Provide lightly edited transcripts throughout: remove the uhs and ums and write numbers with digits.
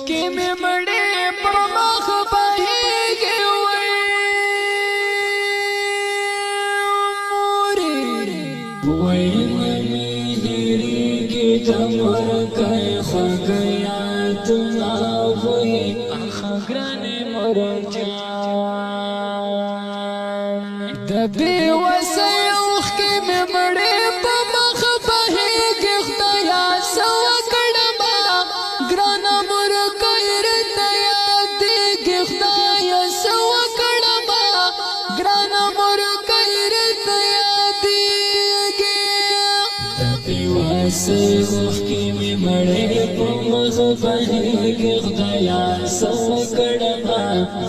اوخکې مې مړې په مخ بهېږي وای مې هېرېږي د مرګی خوږه یادونه وای اخا ګرانې مور جان د بې وسۍ اوښکې مې مړې په مخ بهېږي خدایا څه وکړمه ګرانه مرګی راته یادېږي خدایا څه وکړمه ګرانه مرګی راته یادېږي د بې وسۍ اوښکې مې مړې په مخ بهېږي خدایا څه وکړمه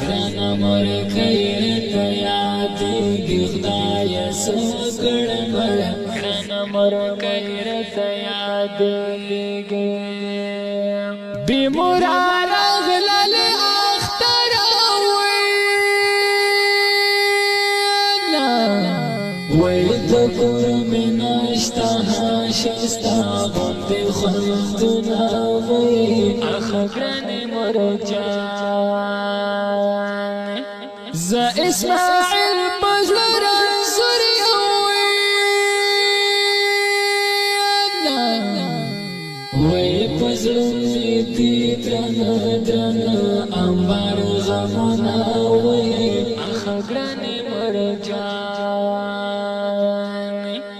ګرانه مرګی راته یادېږي خدایا څه وکړمه ګرانه مرګی راته یادېږي بې موره راغللې اختره وای د کور مې نشته شسته غوندې خوندونه وای اخا ګرانې مور جان زه اسماعیل په زړه رنځور یم وای په زړه مې دي درنه درنه انبار غمونه وای اخا ګرانې مور جان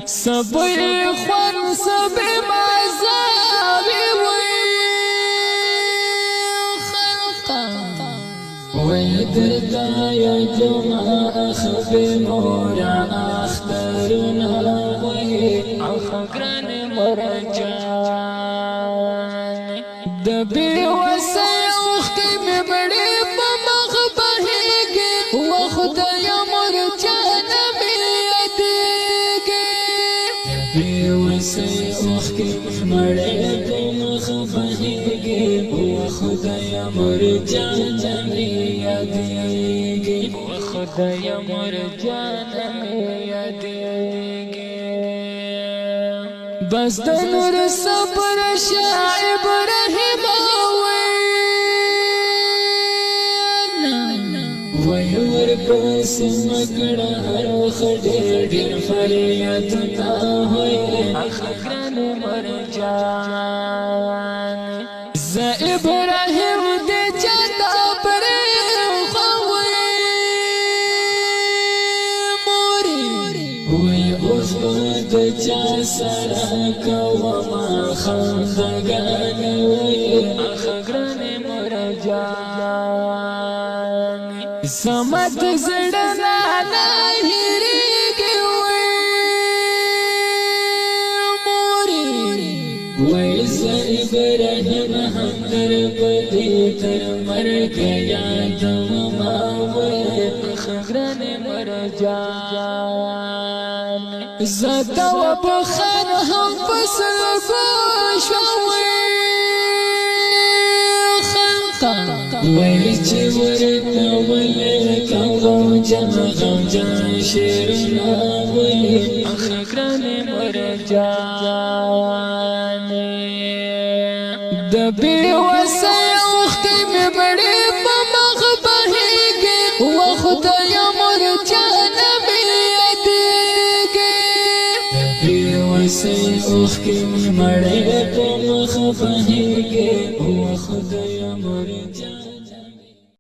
صبر خوند صبر مزاوي وي خلقا وای درته یادومه اخبې مورا اخترونه وای اخا ګرانې مور جان د بې وسۍ اوښکې مې مړې په مخ بهېږي و خدایه مور جانه مې یادېږي بې وسۍ اوښکې مې مړې په مخ بهېږي و خدایه مور جانه مې یادېږي و خدایه مور جانه مې یادېږي بس د نور صبر شاه ابراهیم وای ورپسې مکړه هر وخت ډېر فریادونه وای اخا ګرانې مور جان زه ابراهیم دې چاته پرېښه وای اوس به د چا سره کومه خندګانې وای اخا ګرانې مور جان زما د زړه نه هېرېږي وای زه ابراهیم هم در بدې تر مرګه یادومه وای اخا ګرانې مور جان زه د وبخان هم په سلګو شوم وای چې ورته ولیکم غمجن شعرونه وای اخا ګرانې مور جان د بې وسۍ اوښکې مې مړې په مخ بهېږي و خدایه مور جانه مې یادېږي بې وسۍ اوښکې مې مړې په مخ بهېږي و خدایه مور جانه